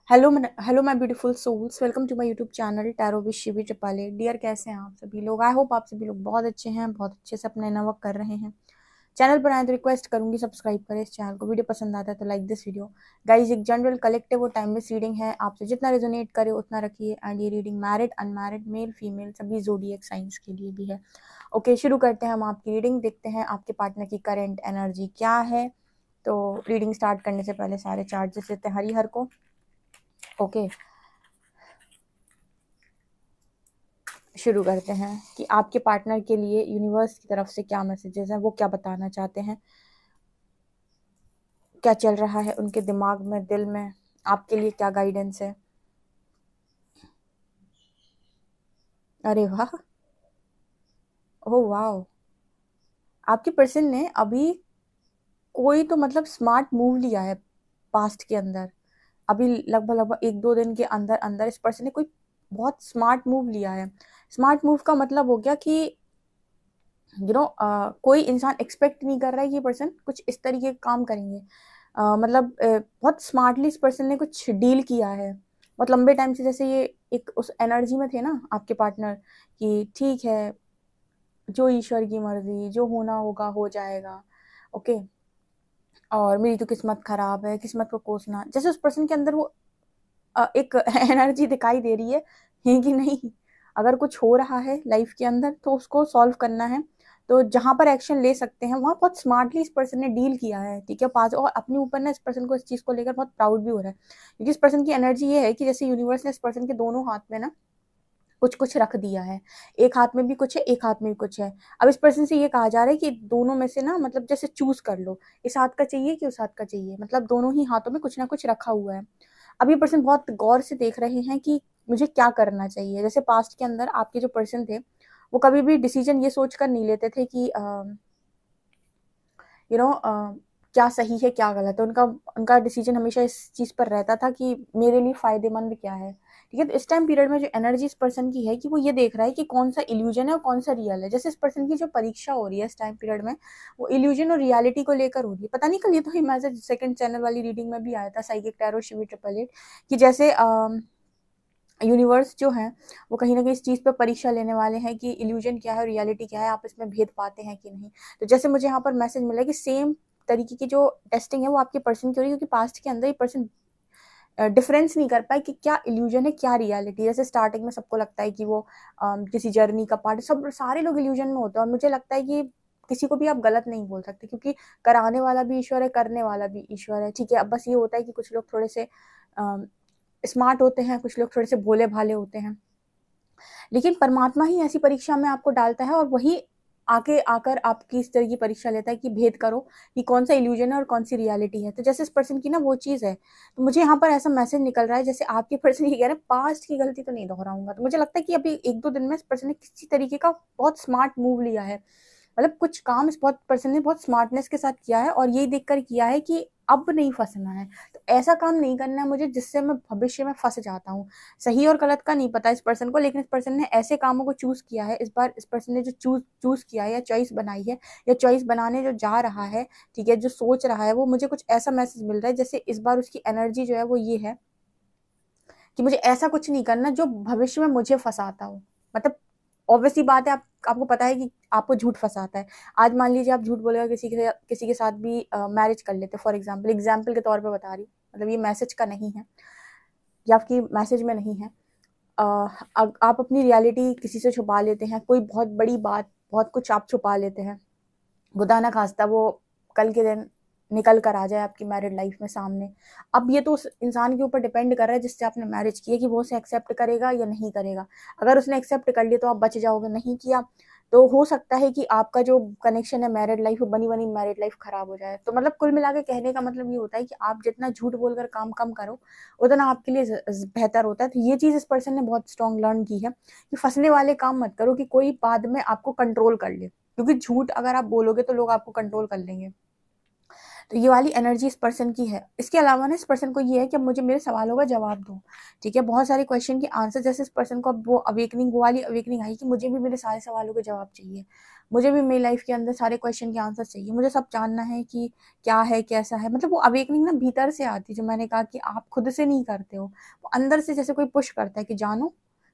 Hello my beautiful souls, welcome to my YouTube channel tarot with Shivi Tripale. Dear, कैसे हैं आप सभी लोग? आई होप आप सभी लोग बहुत अच्छे हैं, बहुत अच्छे से अपना इनर वर्क कर रहे हैं। चैनल पर आए तो रिक्वेस्ट करूंगी सब्सक्राइब करें इस चैनल को। वीडियो पसंद आता है तो लाइक दिस वीडियो। गाइज, एक जनरल कलेक्टिव और टाइमलेस रीडिंग है, आपसे जितना रेजोनेट करे उतना रखिए। एंड ये reading married, unmarried, male, female सभी ज़ोडिएक साइंस के लिए भी है। ओके, शुरू करते हैं हम आपकी रीडिंग। देखते हैं आपके पार्टनर की करंट एनर्जी क्या है। तो रीडिंग स्टार्ट करने से पहले सारे चार्जेस लेते हैं हरिहर को। ओके, शुरू करते हैं कि आपके पार्टनर के लिए यूनिवर्स की तरफ से क्या मैसेजेस हैं, वो क्या बताना चाहते हैं, क्या चल रहा है उनके दिमाग में, दिल में, आपके लिए क्या गाइडेंस है। अरे वाह, ओह वाह, आपके पर्सन ने अभी कोई तो मतलब स्मार्ट मूव लिया है पास्ट के अंदर। अभी लगभग लगभग 1-2 दिन के अंदर अंदर इस पर्सन ने कोई बहुत स्मार्ट मूव लिया है। स्मार्ट मूव का मतलब हो गया कि कोई इंसान एक्सपेक्ट नहीं कर रहा है कि पर्सन कुछ इस तरीके का काम करेंगे। मतलब बहुत स्मार्टली इस पर्सन ने कुछ डील किया है। बहुत लंबे टाइम से जैसे ये एक उस एनर्जी में थे ना आपके पार्टनर, कि ठीक है, जो ईश्वर की मर्जी, जो होना होगा हो जाएगा। ओके, और मेरी तो किस्मत खराब है, किस्मत को कोसना, जैसे उस पर्सन के अंदर वो एक एनर्जी दिखाई दे रही है कि नहीं, अगर कुछ हो रहा है लाइफ के अंदर तो उसको सॉल्व करना है। तो जहां पर एक्शन ले सकते हैं वहां बहुत स्मार्टली इस पर्सन ने डील किया है। ठीक है, पास और अपने ऊपर ना इस पर्सन को इस चीज को लेकर बहुत प्राउड भी हो रहा है, क्योंकि इस पर्सन की एनर्जी ये है कि जैसे यूनिवर्स ने इस पर्सन के दोनों हाथ में ना कुछ कुछ रख दिया है। एक हाथ में भी कुछ है, एक हाथ में भी कुछ है। अब इस पर्सन से ये कहा जा रहा है कि दोनों में से ना मतलब जैसे चूज कर लो, इस हाथ का चाहिए कि उस हाथ का चाहिए, मतलब दोनों ही हाथों में कुछ ना कुछ रखा हुआ है। अब ये पर्सन बहुत गौर से देख रहे हैं कि मुझे क्या करना चाहिए। जैसे पास्ट के अंदर आपके जो पर्सन थे वो कभी भी डिसीजन ये सोच कर नहीं लेते थे कि यू नो क्या सही है क्या गलत है। उनका उनका डिसीजन हमेशा इस चीज पर रहता था कि मेरे लिए फायदेमंद क्या है। ठीक है, तो इस टाइम पीरियड में जो एनर्जी इस पर्सन की है कि वो ये देख रहा है कि कौन सा इल्यूजन है और कौन सा रियल है। जैसे इस पर्सन की जो परीक्षा हो रही है इस टाइम पीरियड में, वो इल्यूजन और रियलिटी को लेकर हो रही है। पता नहीं कल ये तो ही मैसेज सेकंड चैनल वाली रीडिंग में भी आया था, psychic tarot Shivi triple eight, कि जैसे यूनिवर्स जो है वो कहीं ना कहीं इस चीज़ पर परीक्षा लेने वाले हैं कि इल्यूजन क्या है और रियलिटी क्या है, आप इसमें भेद पाते हैं कि नहीं। तो जैसे मुझे यहाँ पर मैसेज मिला कि सेम तरीके की जो टेस्टिंग है वो आपके पर्सन की हो रही है, क्योंकि पास्ट के अंदर ये पर्सन डिफरेंस नहीं कर पाए कि क्या इल्यूजन है क्या रियलिटी। जैसे स्टार्टिंग में सबको लगता है कि वो किसी जर्नी का पार्ट, सब सारे लोग इल्यूजन में होते हैं। और मुझे लगता है कि किसी को भी आप गलत नहीं बोल सकते, क्योंकि कराने वाला भी ईश्वर है, करने वाला भी ईश्वर है। ठीक है, अब बस ये होता है कि कुछ लोग थोड़े से स्मार्ट होते हैं, कुछ लोग थोड़े से भोले भाले होते हैं, लेकिन परमात्मा ही ऐसी परीक्षा में आपको डालता है और वही आके आकर आपकी इस तरह की परीक्षा लेता है कि भेद करो कि कौन सा इल्यूजन है और कौन सी रियलिटी है। तो जैसे इस पर्सन की ना वो चीज़ है, तो मुझे यहाँ पर ऐसा मैसेज निकल रहा है जैसे आपके पर्सन ये कह रहे हैं पास्ट की गलती तो नहीं दोहराऊंगा। तो मुझे लगता है कि अभी 1-2 दिन में इस पर्सन ने किसी तरीके का बहुत स्मार्ट मूव लिया है। मतलब कुछ काम इस बहुत पर्सन ने बहुत स्मार्टनेस के साथ किया है और यही देखकर किया है कि अब नहीं फंसना है। तो ऐसा काम नहीं करना है मुझे जिससे मैं भविष्य में फंस जाता हूँ। सही और गलत का नहीं पता इस पर्सन को, लेकिन इस पर्सन ने ऐसे कामों को चूज किया है। इस बार इस पर्सन ने जो चूज किया है या चॉइस बनाई है या चॉइस बनाने जो जा रहा है, ठीक है, जो सोच रहा है, वो मुझे कुछ ऐसा मैसेज मिल रहा है जैसे इस बार उसकी एनर्जी जो है वो ये है कि मुझे ऐसा कुछ नहीं करना जो भविष्य में मुझे फंसाता हो। मतलब ऑब्वियसली बात है, आपको पता है कि आपको झूठ फंसाता है। आज मान लीजिए आप झूठ बोलेगा किसी के साथ भी मैरिज कर लेते, फॉर एग्जाम्पल के तौर पे बता रही हूँ, मतलब ये मैसेज का नहीं है या आपकी मैसेज में नहीं है। आप अपनी रियलिटी किसी से छुपा लेते हैं, कोई बहुत बड़ी बात, बहुत कुछ आप छुपा लेते हैं, खुदा ना खास्ता वो कल के दिन निकल कर आ जाए आपकी मैरिड लाइफ में सामने। अब ये तो उस इंसान के ऊपर डिपेंड कर रहा है जिससे आपने मैरिज की है कि वो उसे एक्सेप्ट करेगा या नहीं करेगा। अगर उसने एक्सेप्ट कर लिया तो आप बच जाओगे, नहीं किया तो हो सकता है कि आपका जो कनेक्शन है मैरिड लाइफ, बनी बनी मैरिड लाइफ खराब हो जाए। तो मतलब कुल मिला के कहने का मतलब ये होता है कि आप जितना झूठ बोलकर काम कम करो उतना आपके लिए बेहतर होता है। तो ये चीज़ इस पर्सन ने बहुत स्ट्रॉन्ग लर्न की है कि फंसने वाले काम मत करो कि कोई बाद में आपको कंट्रोल कर ले, क्योंकि झूठ अगर आप बोलोगे तो लोग आपको कंट्रोल कर लेंगे। तो ये वाली एनर्जी इस पर्सन की है। इसके अलावा ना इस पर्सन को ये है कि अब मुझे मेरे सवालों का जवाब दो, ठीक है। बहुत सारे क्वेश्चन के आंसर, जैसे इस पर्सन को अब वो अवेकनिंग, वो वाली अवेकनिंग आई कि मुझे भी मेरे सारे सवालों के जवाब चाहिए, मुझे भी मेरी लाइफ के अंदर सारे क्वेश्चन के आंसर चाहिए, मुझे सब जानना है कि क्या है कैसा है। मतलब वो अवेकनिंग ना भीतर से आती है, जो मैंने कहा कि आप खुद से नहीं करते हो, वो अंदर से जैसे कोई पुश करता है कि जानो,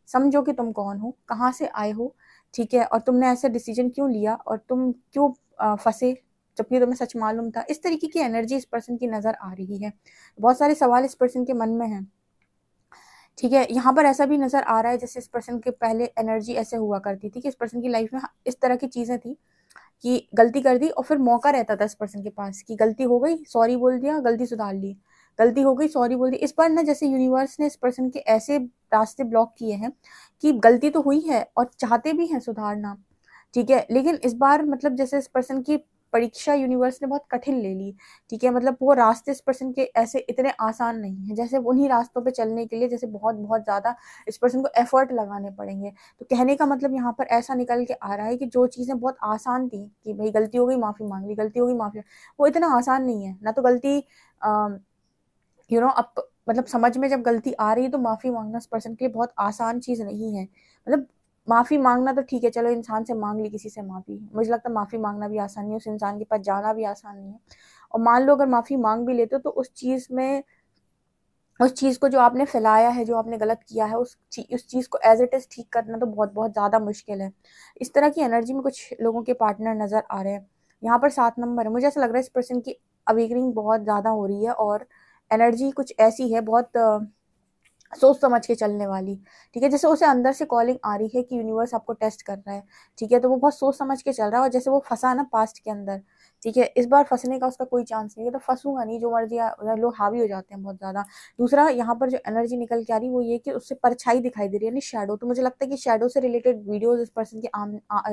समझो कि तुम कौन हो, कहाँ से आए हो, ठीक है, और तुमने ऐसा डिसीजन क्यों लिया, और तुम क्यों फंसे जबकि तुम्हें सच मालूम था। इस तरीके की एनर्जी इस पर्सन की नजर आ रही है। बहुत सारे सवाल इस पर्सन के मन में हैं, ठीक है। यहाँ पर ऐसा भी नजर आ रहा है जैसे इस पर्सन के पहले एनर्जी ऐसे हुआ करती थी कि इस पर्सन की लाइफ में इस तरह की चीजें थी कि गलती कर दी और फिर मौका रहता था इस पर्सन के पास कि गलती हो गई, सॉरी बोल दिया, गलती सुधार ली, गलती हो गई, सॉरी बोल दी। इस बार ना जैसे यूनिवर्स ने इस पर्सन के ऐसे रास्ते ब्लॉक किए हैं कि गलती तो हुई है और चाहते भी हैं सुधारना, ठीक है, लेकिन इस बार मतलब जैसे इस पर्सन की परीक्षा यूनिवर्स ने बहुत कठिन ले ली, ठीक है। मतलब वो रास्ते इस पर्सन के ऐसे इतने आसान नहीं है, जैसे उन्हीं रास्तों पे चलने के लिए जैसे बहुत बहुत ज्यादा इस पर्सन को एफर्ट लगाने पड़ेंगे। तो कहने का मतलब यहाँ पर ऐसा निकल के आ रहा है कि जो चीजें बहुत आसान थी कि भाई गलती हो गई माफी मांग ली, गलती हो गई माफी, वो इतना आसान नहीं है ना। तो गलती अब मतलब समझ में जब गलती आ रही है तो माफी मांगना इस पर्सन के लिए बहुत आसान चीज नहीं है। मतलब माफी मांगना तो ठीक है, चलो इंसान से मांग ली किसी से माफी, मुझे लगता है माफी मांगना भी आसान नहीं है, उस इंसान के पास जाना भी आसान नहीं है। और मान लो अगर माफी मांग भी लेते हो तो उस चीज को जो आपने फैलाया है, जो आपने गलत किया है, उस चीज को एज इट इज ठीक करना तो बहुत बहुत ज्यादा मुश्किल है। इस तरह की एनर्जी में कुछ लोगों के पार्टनर नजर आ रहे हैं। यहाँ पर 7 नंबर है, मुझे ऐसा लग रहा है इस पर्सन की अवेकनिंग बहुत ज्यादा हो रही है और एनर्जी कुछ ऐसी है बहुत सोच समझ के चलने वाली, ठीक है। जैसे उसे अंदर से कॉलिंग आ रही है कि यूनिवर्स आपको टेस्ट कर रहा है, ठीक है, तो वो बहुत सोच समझ के चल रहा है। और जैसे वो फंसा ना पास्ट के अंदर, ठीक है, इस बार फंसने का उसका कोई चांस नहीं है, तो फंसूंगा नहीं, जो मर्जी लोग हावी हो जाते हैं बहुत ज्यादा। दूसरा यहाँ पर जो एनर्जी निकल के आ रही है वो ये कि उससे परछाई दिखाई दे रही है, यानी शेडो। तो मुझे लगता है कि शेडो से रिलेटेड वीडियोज इस पर्सन के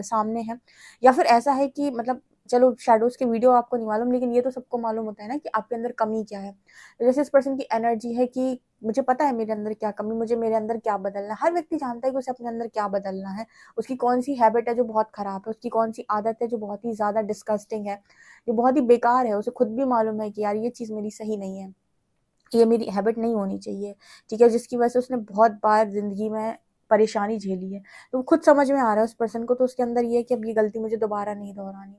सामने है, या फिर ऐसा है कि मतलब चलो शेडोज के वीडियो आपको नहीं मालूम, लेकिन ये तो सबको मालूम होता है ना कि आपके अंदर कमी क्या है। तो जैसे इस पर्सन की एनर्जी है कि मुझे पता है मेरे अंदर क्या कमी, मुझे मेरे अंदर क्या बदलना है। हर व्यक्ति जानता है कि उसे अपने अंदर क्या बदलना है, उसकी कौन सी हैबिट है जो बहुत खराब है, उसकी कौन सी आदत है जो बहुत ही ज्यादा डिस्गस्टिंग है, जो बहुत ही बेकार है। उसे खुद भी मालूम है कि यार ये चीज मेरी सही नहीं है, ये मेरी हैबिट नहीं होनी चाहिए, ठीक है, जिसकी वजह से उसने बहुत बार जिंदगी में परेशानी झेली है। तो वो खुद समझ में आ रहा है उस पर्सन को, तो उसके अंदर ये है कि अब ये गलती मुझे दोबारा नहीं दोहरानी।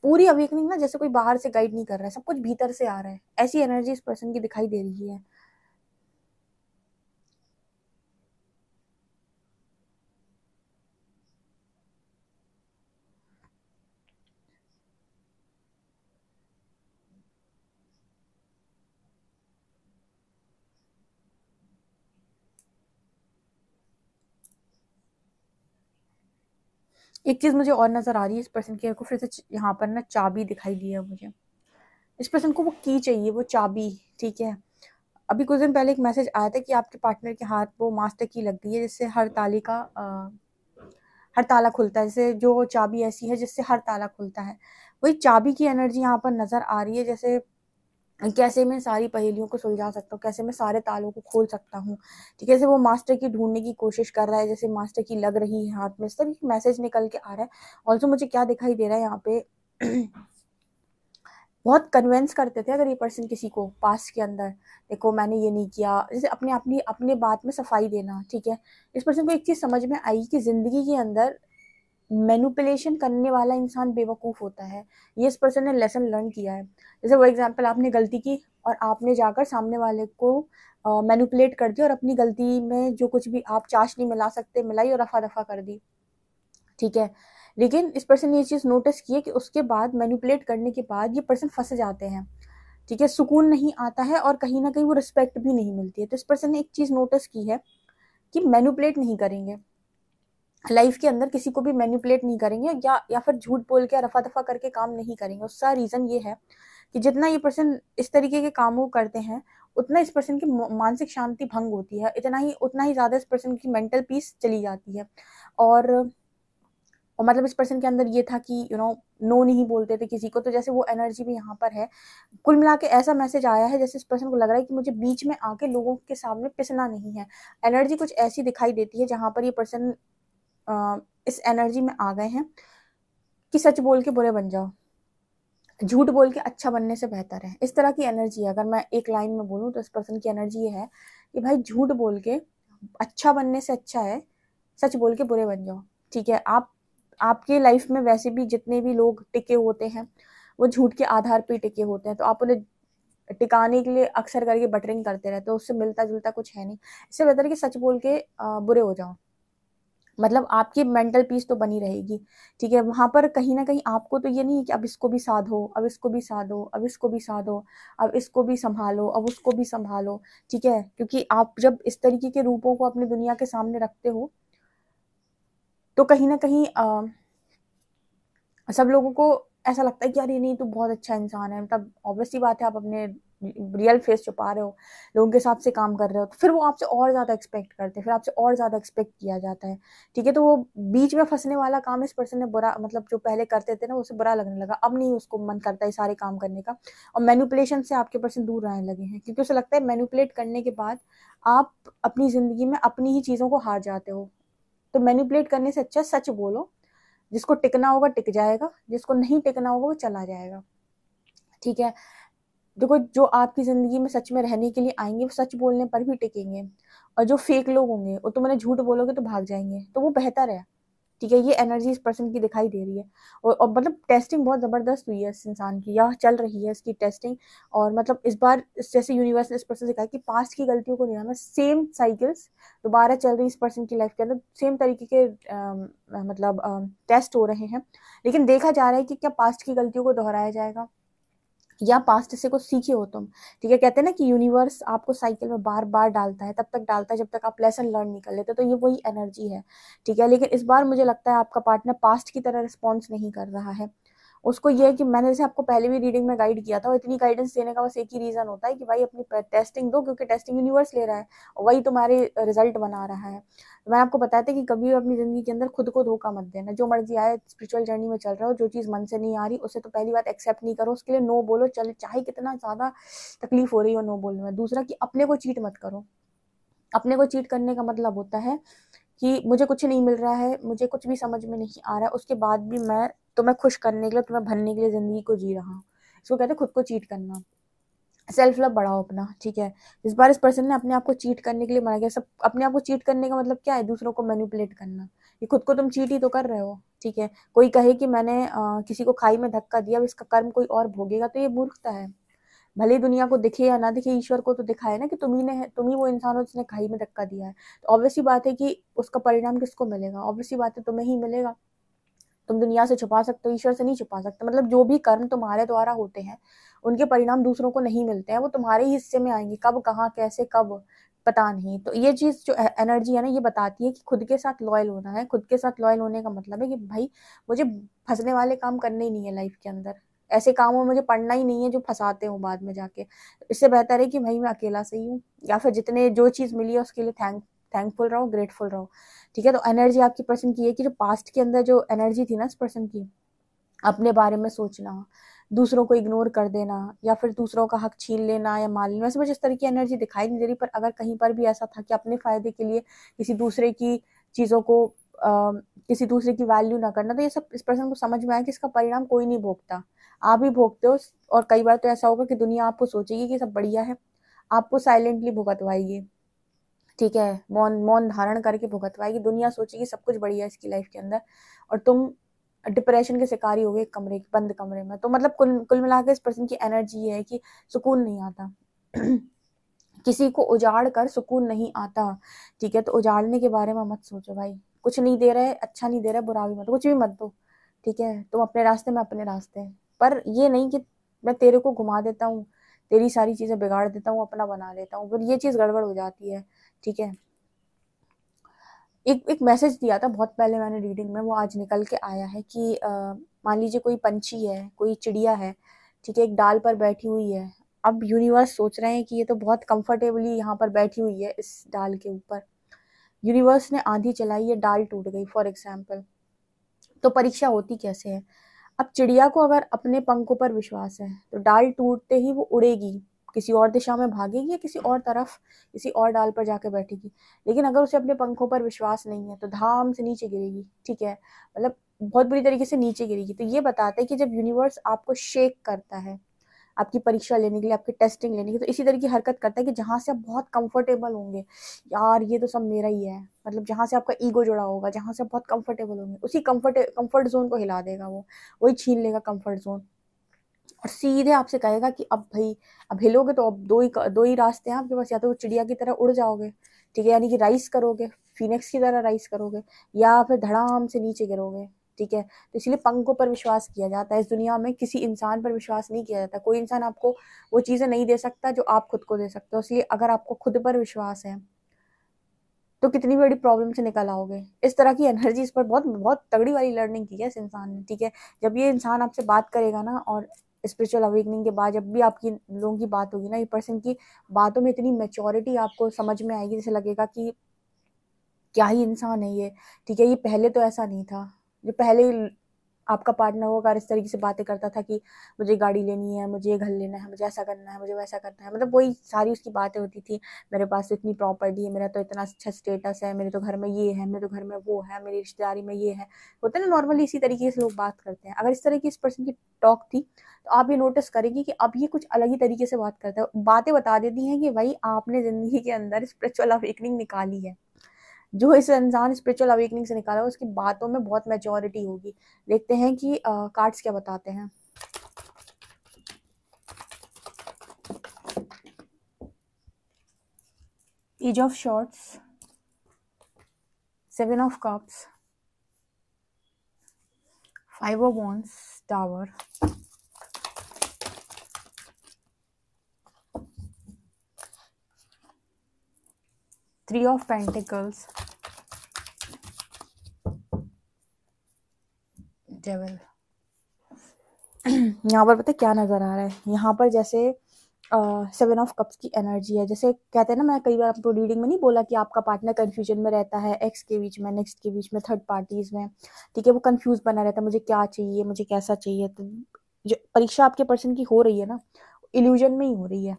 पूरी अवेकनिंग ना जैसे कोई बाहर से गाइड नहीं कर रहा है, सब कुछ भीतर से आ रहा है, ऐसी एनर्जी इस पर्सन की दिखाई दे रही है। एक चीज मुझे और नजर आ रही है इस पर्सन की को, फिर से यहाँ पर ना चाबी दिखाई दी है मुझे। इस पर्सन को वो की चाहिए, वो चाबी, ठीक है। अभी कुछ दिन पहले एक मैसेज आया था कि आपके पार्टनर के हाथ वो मास्टर की लग गई है, जिससे हर ताला खुलता है, जैसे जो चाबी ऐसी है जिससे हर ताला खुलता है, वही चाबी की एनर्जी यहाँ पर नजर आ रही है। जैसे कैसे मैं सारी पहेलियों को सुलझा सकता हूँ, कैसे मैं सारे तालों को खोल सकता हूँ, ठीक है। जैसे वो मास्टर की ढूंढने की कोशिश कर रहा है, जैसे मास्टर की लग रही है हाथ में, इस तरह मैसेज निकल के आ रहा है। ऑल्सो मुझे क्या दिखाई दे रहा है यहाँ पे बहुत कन्विंस करते थे अगर ये पर्सन किसी को पास्ट के अंदर, देखो मैंने ये नहीं किया, जैसे अपने बात में सफाई देना, ठीक है। इस पर्सन को एक चीज समझ में आई कि जिंदगी के अंदर मैनिपुलेशन करने वाला इंसान बेवकूफ होता है। ये इस पर्सन ने लेसन लर्न किया है। जैसे वो एग्जाम्पल, आपने गलती की और आपने जाकर सामने वाले को मैनिपुलेट कर दिया और अपनी गलती में जो कुछ भी आप चाशनी मिला सकते मिलाई और रफा दफा कर दी, ठीक है। लेकिन इस पर्सन ने ये चीज नोटिस की है कि उसके बाद मैनिपुलेट करने के बाद ये पर्सन फंस जाते हैं, ठीक है, सुकून नहीं आता है और कहीं ना कहीं वो रिस्पेक्ट भी नहीं मिलती है। तो इस पर्सन ने एक चीज नोटिस की है कि मैनिपुलेट नहीं करेंगे लाइफ के अंदर, किसी को भी मैनिपुलेट नहीं करेंगे, या फिर झूठ बोल के रफा दफा करके काम नहीं करेंगे। उसका रीजन ये है कि जितना ये पर्सन इस तरीके के कामों करते हैं उतना इस पर्सन की मानसिक शांति भंग होती है, उतना ही ज्यादा इस पर्सन की मेंटल पीस चली जाती है। और मतलब इस पर्सन के अंदर ये था कि नो नहीं बोलते थे किसी को, तो जैसे वो एनर्जी भी यहाँ पर है। कुल मिला के ऐसा मैसेज आया है जैसे इस पर्सन को लग रहा है कि मुझे बीच में आके लोगों के सामने पिसना नहीं है। एनर्जी कुछ ऐसी दिखाई देती है जहां पर ये पर्सन इस एनर्जी में आ गए हैं कि सच बोल के बुरे बन जाओ, झूठ बोल के अच्छा बनने से बेहतर है। इस तरह की एनर्जी है। अगर मैं एक लाइन में बोलूँ तो इस पर्सन की एनर्जी ये है कि भाई झूठ बोल के अच्छा बनने से अच्छा है सच बोल के बुरे बन जाओ। ठीक है, आप आपके लाइफ में वैसे भी जितने भी लोग टिके होते हैं वो झूठ के आधार पे टिके होते हैं, तो आप उन्हें टिकाने के लिए अक्सर करके बटरिंग करते रहते हो, उससे मिलता जुलता कुछ है नहीं। इससे बेहतर है कि सच बोल के बुरे हो जाओ, मतलब आपकी मेंटल पीस तो बनी रहेगी। ठीक है, वहां पर कहीं ना कहीं आपको तो ये नहीं है कि अब इसको भी साधो, अब इसको भी साधो, अब इसको भी साधो, अब इसको भी संभालो, अब उसको भी संभालो। ठीक है, क्योंकि आप जब इस तरीके के रूपों को अपनी दुनिया के सामने रखते हो तो कहीं ना कहीं सब लोगों को ऐसा लगता है कि यार ये नहीं तो बहुत अच्छा इंसान है। मतलब ऑब्वियसली बात है, आप अपने रियल फेस छुपा रहे हो, लोगों के हिसाब से काम कर रहे हो, तो फिर वो आपसे और ज्यादा एक्सपेक्ट करते हैं, फिर आपसे और ज्यादा एक्सपेक्ट किया जाता है। ठीक है, तो वो बीच में फंसने वाला काम इस पर्सन ने बुरा, मतलब जो पहले करते थे ना उसे बुरा लगने लगा, अब नहीं उसको मन करता है सारे काम करने का, और मैनिपुलेशन से आपके पर्सन दूर रहने लगे हैं, क्योंकि उसे लगता है मैनिपुलेट करने के बाद आप अपनी जिंदगी में अपनी ही चीजों को हार जाते हो। तो मैनिपुलेट करने से अच्छा सच बोलो, जिसको टिकना होगा टिक जाएगा, जिसको नहीं टिकना होगा वो चला जाएगा। ठीक है, देखो जो आपकी जिंदगी में सच में रहने के लिए आएंगे वो सच बोलने पर भी टिकेंगे, और जो फेक लोग होंगे वो तुम उन्हें झूठ बोलोगे तो भाग जाएंगे, तो वो बेहतर है। ठीक है, ये एनर्जी इस पर्सन की दिखाई दे रही है, और मतलब टेस्टिंग बहुत जबरदस्त हुई है इस इंसान की, या चल रही है इसकी टेस्टिंग। और मतलब इस बार जैसे यूनिवर्स ने इस पर्सन से कहा कि पास्ट की गलतियों को नहीं आना, सेम साइकिल्स दोबारा चल रही इस पर्सन की लाइफ के अंदर, सेम तरीके के मतलब टेस्ट हो रहे हैं, लेकिन देखा जा रहा है कि क्या पास्ट की गलतियों को दोहराया जाएगा या पास्ट से कुछ सीखे हो तुम। ठीक है, कहते हैं ना कि यूनिवर्स आपको साइकिल में बार बार डालता है, तब तक डालता है जब तक आप लेसन लर्न नहीं कर लेते, तो ये वही एनर्जी है। ठीक है, लेकिन इस बार मुझे लगता है आपका पार्टनर पास्ट की तरह रिस्पॉन्स नहीं कर रहा है। उसको ये है कि मैंने जैसे आपको पहले भी रीडिंग में गाइड किया था, और इतनी गाइडेंस देने का बस एक ही रीजन होता है कि भाई अपनी टेस्टिंग दो, क्योंकि टेस्टिंग यूनिवर्स ले रहा है और वही तुम्हारे रिजल्ट बना रहा है। तो मैं आपको बताया था कि कभी भी अपनी जिंदगी के अंदर खुद को धोखा मत देना, जो मर्जी आए, स्पिरिचुअल जर्नी में चल रहे हो, जो चीज मन से नहीं आ रही उसे तो पहली बात एक्सेप्ट नहीं करो, उसके लिए नो बोलो, चले चाहे कितना ज्यादा तकलीफ हो रही हो नो बोलने में। दूसरा कि अपने को चीट मत करो। अपने को चीट करने का मतलब होता है कि मुझे कुछ नहीं मिल रहा है, मुझे कुछ भी समझ में नहीं आ रहा है, उसके बाद भी मैं तुम्हें खुश करने के लिए, तुम्हें भरने के लिए जिंदगी को जी रहा हूँ। इसको कहते हैं खुद को चीट करना। सेल्फ लव बढ़ाओ अपना। ठीक है, इस बार इस पर्सन ने अपने आप को चीट करने के लिए मना किया। सब अपने आप को चीट करने का मतलब क्या है? दूसरों को मैनिपुलेट करना। ये खुद को तुम चीट ही तो कर रहे हो। ठीक है, कोई कहे कि मैंने किसी को खाई में धक्का दिया, अब इसका कर्म कोई और भोगेगा, तो ये मूर्खता है। भले ही दुनिया को दिखे या ना दिखे, ईश्वर को तो दिखाए ना कि तुम ही वो इंसान हो जिसने खाई में धक्का दिया है। तो ऑब्वियसली बात है कि उसका परिणाम किसको मिलेगा? ऑब्वियसली बात है तुम्हें ही मिलेगा। तुम दुनिया से छुपा सकते हो, ईश्वर से नहीं छुपा सकते। मतलब जो भी कर्म तुम्हारे द्वारा होते हैं उनके परिणाम दूसरों को नहीं मिलते हैं, वो तुम्हारे ही हिस्से में आएंगे। कब, कहाँ, कैसे, कब, पता नहीं। तो ये चीज जो एनर्जी है ना, ये बताती है कि खुद के साथ लॉयल होना है। खुद के साथ लॉयल होने का मतलब है कि भाई मुझे फंसने वाले काम करने ही नहीं है लाइफ के अंदर। ऐसे कामों में मुझे पढ़ना ही नहीं है जो फंसाते हो बाद में जाके। इससे बेहतर है कि भाई मैं अकेला सही हूँ, या फिर जितने जो चीज मिली है उसके लिए थैंकफुल रहो, ग्रेटफुल रहो। ठीक है, तो एनर्जी आपकी पर्सन की है कि जो पास्ट के अंदर जो एनर्जी थी ना इस पर्सन की, अपने बारे में सोचना, दूसरों को इग्नोर कर देना, या फिर दूसरों का हक छीन लेना या मान लेना, वैसे मुझे इस तरह की एनर्जी दिखाई नहीं दे रही। पर अगर कहीं पर भी ऐसा था कि अपने फायदे के लिए किसी दूसरे की चीजों को किसी दूसरे की वैल्यू ना करना, तो ये सब इस पर्सन को समझ में आया कि इसका परिणाम कोई नहीं भोगता, आप ही भोगते हो। और कई बार तो ऐसा होगा कि दुनिया आपको सोचेगी कि सब बढ़िया है, आपको साइलेंटली भुगतवाएगी। ठीक है, मौन मौन धारण करके भुगतवाएगी। दुनिया सोचेगी सब कुछ बढ़िया है इसकी लाइफ के अंदर, और तुम डिप्रेशन के शिकारी हो गए कमरे, बंद कमरे में। तो मतलब कुल कुल मिलाकर इस पर्सन की एनर्जी ये है कि सुकून नहीं आता। किसी को उजाड़ कर सुकून नहीं आता। ठीक है, तो उजाड़ने के बारे में मत सोचो भाई। कुछ नहीं दे रहे, अच्छा नहीं दे रहे, बुरा भी मत, कुछ भी मत दो। ठीक है, तुम अपने रास्ते में अपने रास्ते, पर ये नहीं कि मैं तेरे को घुमा देता हूँ, तेरी सारी चीजें बिगाड़ देता हूँ, अपना बना लेता हूँ, फिर ये चीज गड़बड़ हो जाती है। ठीक है, एक एक मैसेज दिया था बहुत पहले मैंने रीडिंग में, वो आज निकल के आया है कि मान लीजिए कोई पंछी है, कोई चिड़िया है। ठीक है, एक डाल पर बैठी हुई है। अब यूनिवर्स सोच रहे हैं कि ये तो बहुत कंफर्टेबली यहाँ पर बैठी हुई है इस डाल के ऊपर। यूनिवर्स ने आंधी चलाई, ये डाल टूट गई फॉर एग्जाम्पल। तो परीक्षा होती कैसे है? अब चिड़िया को अगर अपने पंखों पर विश्वास है तो डाल टूटते ही वो उड़ेगी, किसी और दिशा में भागेगी या किसी और तरफ, किसी और डाल पर जाकर बैठेगी। लेकिन अगर उसे अपने पंखों पर विश्वास नहीं है तो धाम से नीचे गिरेगी। ठीक है, मतलब बहुत बुरी तरीके से नीचे गिरेगी। तो ये बताता है कि जब यूनिवर्स आपको शेक करता है आपकी परीक्षा लेने के लिए, आपकी टेस्टिंग लेने के लिए, तो इसी तरह की हरकत करता है कि जहाँ से आप बहुत कंफर्टेबल होंगे, यार ये तो सब मेरा ही है, मतलब जहाँ से आपका ईगो जुड़ा होगा, जहाँ से आप बहुत कंफर्टेबल होंगे, उसी कंफर्ट जोन को हिला देगा वो, वही छीन लेगा कंफर्ट जोन, और सीधे आपसे कहेगा कि अब भाई अब हिलोगे तो अब दो ही रास्ते हैं आपके पास, या तो चिड़िया की तरह उड़ जाओगे, ठीक है, यानी कि राइस करोगे, फिनिक्स की तरह राइस करोगे, या फिर धड़ाम से नीचे गिरोगे, ठीक है। तो इसलिए पंखों पर विश्वास किया जाता है इस दुनिया में, किसी इंसान पर विश्वास नहीं किया जाता। कोई इंसान आपको वो चीजें नहीं दे सकता जो आप खुद को दे सकते हो। इसलिए अगर आपको खुद पर विश्वास है तो कितनी बड़ी प्रॉब्लम से निकल आओगे। इस तरह की एनर्जी इस पर बहुत बहुत तगड़ी वाली लर्निंग की है इस इंसान ने, ठीक है। जब ये इंसान आपसे बात करेगा ना, और स्पिरिचुअल अवेकनिंग के बाद जब भी आपकी लोगों की बात होगी ना, ये पर्सन की बातों में इतनी मैच्योरिटी आपको समझ में आएगी, जैसे लगेगा कि क्या ही इंसान है ये, ठीक है। ये पहले तो ऐसा नहीं था, जो पहले आपका पार्टनर वो अगर इस तरीके से बातें करता था कि मुझे गाड़ी लेनी है, मुझे ये घर लेना है, मुझे ऐसा करना है, मुझे वैसा करना है, मतलब वही सारी उसकी बातें होती थी, मेरे पास तो इतनी प्रॉपर्टी है, मेरा तो इतना अच्छा स्टेटस है, मेरे तो घर में ये है, मेरे तो घर में वो है, मेरी रिश्तेदारी में ये है, होता है ना नॉर्मली इसी तरीके से लोग बात करते हैं। अगर इस तरह की इस पर्सन की टॉक थी तो आप ये नोटिस करेंगे कि अब ये कुछ अलग ही तरीके से बात करता है, बातें बता देती हैं कि भाई आपने जिंदगी के अंदर स्पिरिचुअल अवेकनिंग निकाली है। जो इस इंसान स्पिरिचुअल अवेकनिंग से निकाला है उसकी बातों में बहुत मैच्योरिटी होगी। देखते हैं कि कार्ड्स क्या बताते हैं। Ace of swords, 7 of cups, 5 of wands, tower, three of pentacles, devil. यहाँ पर पता है क्या नजर आ रहा है, यहाँ पर जैसे 7 ऑफ कप्स की एनर्जी है। जैसे कहते हैं ना, मैं कई बार आपको रीडिंग में नहीं बोला कि आपका पार्टनर कंफ्यूजन में रहता है, एक्स के बीच में, नेक्स्ट के बीच में, थर्ड पार्टीज में, ठीक है, वो कंफ्यूज बना रहता है, मुझे क्या चाहिए, मुझे कैसा चाहिए। तो जो परीक्षा आपके पर्सन की हो रही है ना, इल्यूजन में ही हो रही है।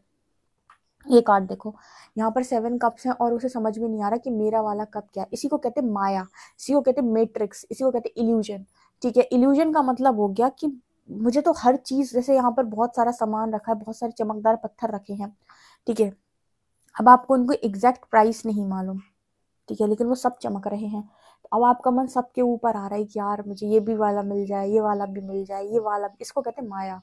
ये कार्ड देखो, यहाँ पर 7 कप्स हैं और उसे समझ में नहीं आ रहा कि मेरा वाला कप क्या है। इसी को कहते हैं माया, इसी को कहते हैं मैट्रिक्स, इसी को कहते हैं इल्यूजन, ठीक है। इल्यूजन का मतलब हो गया कि मुझे तो हर चीज, जैसे यहाँ पर बहुत सारा सामान रखा है, बहुत सारे चमकदार पत्थर रखे हैं, ठीक है। अब आपको उनको एग्जैक्ट प्राइस नहीं मालूम, ठीक है, लेकिन वो सब चमक रहे हैं। तो अब आपका मन सबके ऊपर आ रहा है कि यार मुझे ये भी वाला मिल जाए, ये वाला भी मिल जाए, ये वाला भी। इसको कहते हैं माया,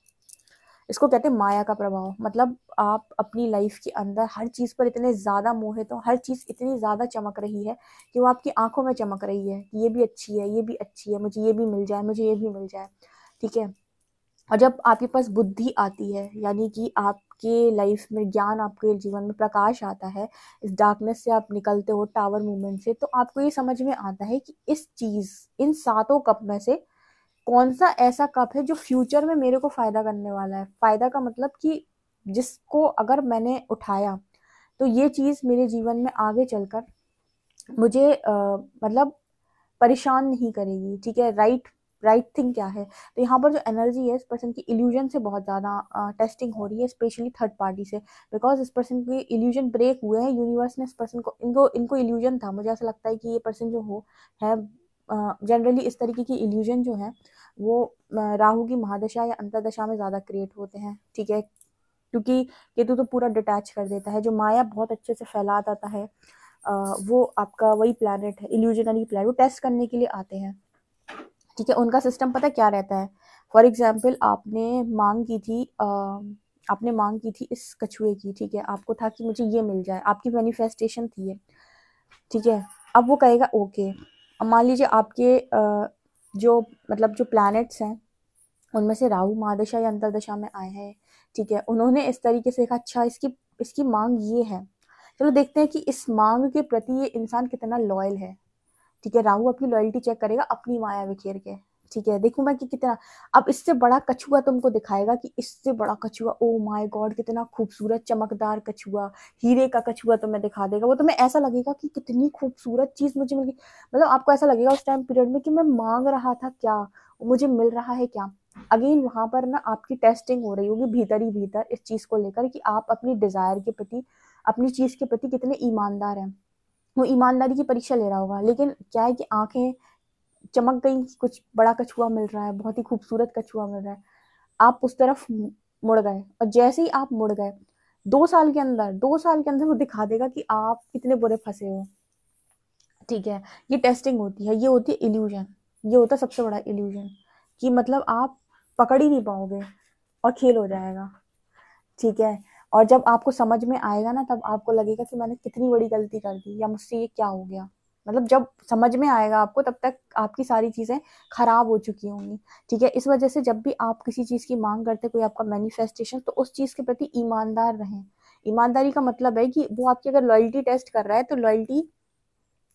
इसको कहते हैं माया का प्रभाव। मतलब आप अपनी लाइफ के अंदर हर चीज पर इतने ज्यादा मोहित हो, हर चीज इतनी ज्यादा चमक रही है कि वो आपकी आंखों में चमक रही है कि ये भी अच्छी है, ये भी अच्छी है, मुझे ये भी मिल जाए, मुझे ये भी मिल जाए, ठीक है। और जब आपके पास बुद्धि आती है, यानी कि आपके लाइफ में ज्ञान, आपके जीवन में प्रकाश आता है, इस डार्कनेस से आप निकलते हो, टावर मूवमेंट से, तो आपको ये समझ में आता है कि इस चीज, इन 7 कप में से कौन सा ऐसा कप है जो फ्यूचर में मेरे को फायदा करने वाला है। फायदा का मतलब कि जिसको अगर मैंने उठाया तो ये चीज मेरे जीवन में आगे चलकर मुझे मतलब परेशान नहीं करेगी, ठीक है। राइट थिंग क्या है, तो यहाँ पर जो एनर्जी है इस पर्सन की इल्यूजन से बहुत ज्यादा टेस्टिंग हो रही है, स्पेशली थर्ड पार्टी से, बिकॉज इस पर्सन के इल्यूजन ब्रेक हुए हैं। यूनिवर्स ने इस पर्सन को, इनको इल्यूजन था। मुझे ऐसा लगता है कि ये पर्सन जो हो है, जनरली इस तरीके की इल्यूजन जो है वो राहु की महादशा या अंतरदशा में ज्यादा क्रिएट होते हैं, ठीक है, क्योंकि केतु तो पूरा डिटैच कर देता है। जो माया बहुत अच्छे से फैला देता है, वो आपका वही प्लैनेट है, इल्यूजनरी प्लैनेट, वो टेस्ट करने के लिए आते हैं, ठीक है। उनका सिस्टम पता क्या रहता है। फॉर एग्जाम्पल आपने मांग की थी इस कछुए की, ठीक है, आपको था कि मुझे ये मिल जाए, आपकी मैनिफेस्टेशन थी ये, ठीक है। अब वो कहेगा ओके। अब मान लीजिए आपके जो मतलब जो प्लैनेट्स हैं उनमें से राहु महादशा या अंतरदशा में आए हैं, ठीक है, उन्होंने इस तरीके से कहा अच्छा इसकी इसकी मांग ये है, चलो देखते हैं कि इस मांग के प्रति ये इंसान कितना लॉयल है, ठीक है। राहु अपनी लॉयल्टी चेक करेगा अपनी माया बिखेर के, ठीक है, देखूं मैं कि कितना। अब इससे बड़ा कछुआ तुमको दिखाएगा कि इससे बड़ा कछुआ, ओ माय गॉड कितना खूबसूरत चमकदार कछुआ, हीरे का कछुआ तुम्हें दिखा देगा। वो तुम्हें ऐसा लगेगा कि कितनी खूबसूरत चीज मुझे मिल गई, मतलब आपको ऐसा लगेगा उस टाइम पीरियड में कि मैं मांग रहा था क्या, मुझे मिल रहा है क्या। अगेन वहां पर ना आपकी टेस्टिंग हो रही होगी भीतर ही भीतर इस चीज को लेकर कि आप अपनी डिजायर के प्रति, अपनी चीज के प्रति कितने ईमानदार हैं। वो ईमानदारी की परीक्षा ले रहा होगा। लेकिन क्या है कि आंखें चमक गई, कुछ बड़ा कछुआ मिल रहा है, बहुत ही खूबसूरत कछुआ मिल रहा है, आप उस तरफ मुड़ गए, और जैसे ही आप मुड़ गए 2 साल के अंदर, 2 साल के अंदर वो दिखा देगा कि आप कितने बुरे फंसे हो। ठीक है, ये टेस्टिंग होती है, ये होती है इल्यूजन, ये होता है सबसे बड़ा इल्यूजन, कि मतलब आप पकड़ ही नहीं पाओगे और खेल हो जाएगा। ठीक है, और जब आपको समझ में आएगा ना, तब आपको लगेगा कि मैंने कितनी बड़ी गलती कर दी, या मुझसे ये क्या हो गया। मतलब जब समझ में आएगा आपको, तब तक आपकी सारी चीजें खराब हो चुकी होंगी। ठीक है, इस वजह से जब भी आप किसी चीज की मांग करते, कोई आपका मैनिफेस्टेशन, तो उस चीज के प्रति ईमानदार रहें। ईमानदारी का मतलब है कि वो आपकी अगर लॉयल्टी टेस्ट कर रहा है, तो लॉयल्टी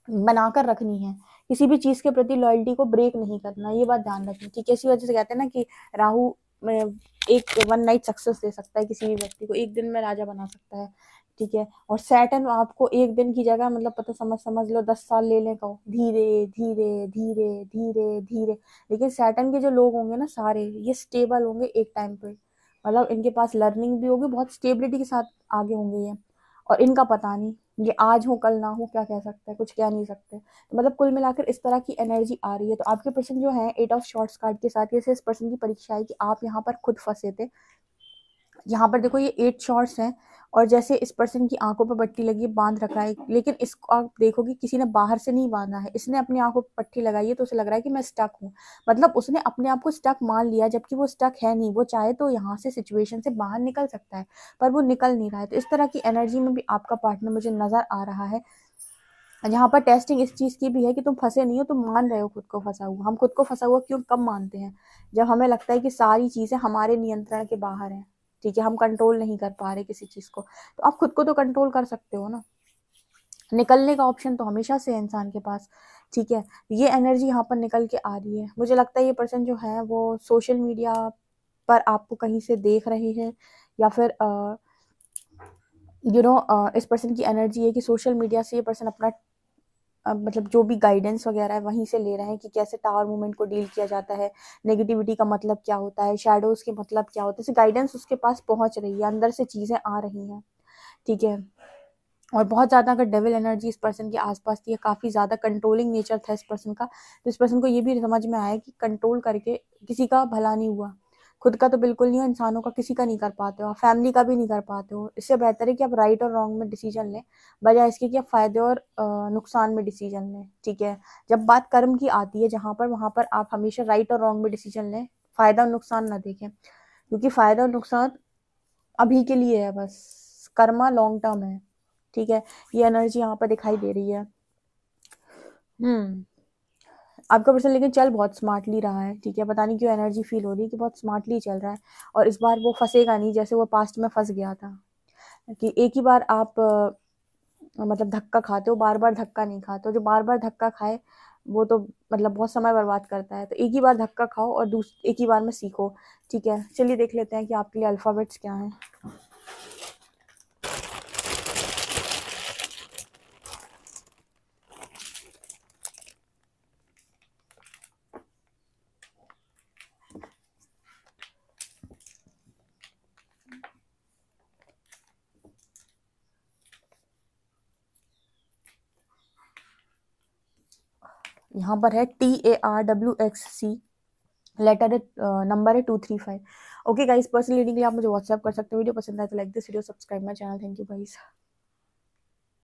बनाकर रखनी है, किसी भी चीज के प्रति लॉयल्टी को ब्रेक नहीं करना, ये बात ध्यान रखनी। ठीक है, इसी वजह से कहते हैं ना कि राहु एक वन नाइट सक्सेस दे सकता है किसी भी व्यक्ति को, एक दिन में राजा बना सकता है। ठीक है, और सैटर्न आपको एक दिन की जगह मतलब पता समझ लो 10 साल ले लें, कहो धीरे धीरे धीरे धीरे धीरे। लेकिन सैटर्न के जो लोग होंगे ना सारे, ये स्टेबल होंगे एक टाइम पे, मतलब इनके पास लर्निंग भी होगी, बहुत स्टेबिलिटी के साथ आगे होंगे ये, और इनका पता नहीं ये आज हो कल ना हो, क्या कह सकते हैं, कुछ कह नहीं सकते। तो मतलब कुल मिलाकर इस तरह की एनर्जी आ रही है। तो आपके पर्सन जो है 8 ऑफ शॉर्ट्स कार्ड के साथ, ये इस पर्सन की परीक्षा है कि आप यहाँ पर खुद फंसे थे। यहाँ पर देखो ये 8 शॉर्ट्स हैं, और जैसे इस पर्सन की आंखों पर पट्टी लगी है, बांध रखा है, लेकिन इसको आप देखोगे किसी ने बाहर से नहीं बांधा है, इसने अपनी आंखों पर पट्टी लगाई है, तो उसे लग रहा है कि मैं स्टक हूँ। मतलब उसने अपने आप को स्टक मान लिया, जबकि वो स्टक है नहीं, वो चाहे तो यहाँ से सिचुएशन से बाहर निकल सकता है, पर वो निकल नहीं रहा है। तो इस तरह की एनर्जी में भी आपका पार्टनर मुझे नजर आ रहा है। यहाँ पर टेस्टिंग इस चीज की भी है कि तुम फंसे नहीं हो, तुम मान रहे हो खुद को फंसा हुआ। हम खुद को फंसा हुआ क्यों कब मानते हैं? जब हमें लगता है कि सारी चीजें हमारे नियंत्रण के बाहर हैं। ठीक है, हम कंट्रोल नहीं कर पा रहे किसी चीज को, तो आप खुद को तो कंट्रोल कर सकते हो ना। निकलने का ऑप्शन तो हमेशा से है इंसान के पास। ठीक है, ये एनर्जी यहाँ पर निकल के आ रही है। मुझे लगता है ये पर्सन जो है वो सोशल मीडिया पर आपको कहीं से देख रहे हैं, या फिर इस पर्सन की एनर्जी है कि सोशल मीडिया से ये पर्सन अपना मतलब जो भी गाइडेंस वगैरह है वहीं से ले रहे हैं, कि कैसे टावर मूवमेंट को डील किया जाता है, नेगेटिविटी का मतलब क्या होता है, शैडोज के मतलब क्या होता है, गाइडेंस उसके पास पहुंच रही है, अंदर से चीजें आ रही हैं। ठीक है, और बहुत ज्यादा अगर डेविल एनर्जी इस पर्सन के आसपास थी, काफी ज्यादा कंट्रोलिंग नेचर था इस पर्सन का, तो इस पर्सन को ये भी समझ में आया कि कंट्रोल करके किसी का भला नहीं हुआ, खुद का तो बिल्कुल नहीं हो, इंसानों का किसी का नहीं कर पाते हो, फैमिली का भी नहीं कर पाते हो। इससे बेहतर है कि आप राइट और रॉन्ग में डिसीजन लें, बजाय इसके कि आप फायदे और नुकसान में डिसीजन लें। ठीक है, जब बात कर्म की आती है जहां पर, वहां पर आप हमेशा राइट और रॉन्ग में डिसीजन लें, फायदा और नुकसान ना देखें, क्योंकि फायदा और नुकसान अभी के लिए है बस, कर्मा लॉन्ग टर्म है। ठीक है, ये एनर्जी यहाँ पर दिखाई दे रही है। आपका पर्सन लेकिन चल बहुत स्मार्टली रहा है। ठीक है, पता नहीं क्यों एनर्जी फील हो रही है कि बहुत स्मार्टली चल रहा है, और इस बार वो फंसेगा नहीं जैसे वो पास्ट में फंस गया था, कि एक ही बार आप मतलब धक्का खाते हो, बार बार धक्का नहीं खाते हो। जो बार बार धक्का खाए वो तो मतलब बहुत समय बर्बाद करता है, तो एक ही बार धक्का खाओ और एक ही बार में सीखो। ठीक है, चलिए देख लेते हैं कि आपके लिए अल्फाबेट्स क्या हैं। यहाँ पर है TARWXC, लेटर नंबर है 235। ओके गाइस, पर्सनल रीडिंग के लिए आप मुझे व्हाट्सएप कर सकते हो। वीडियो पसंद आए तो like this video, subscribe my channel. Thank you guys.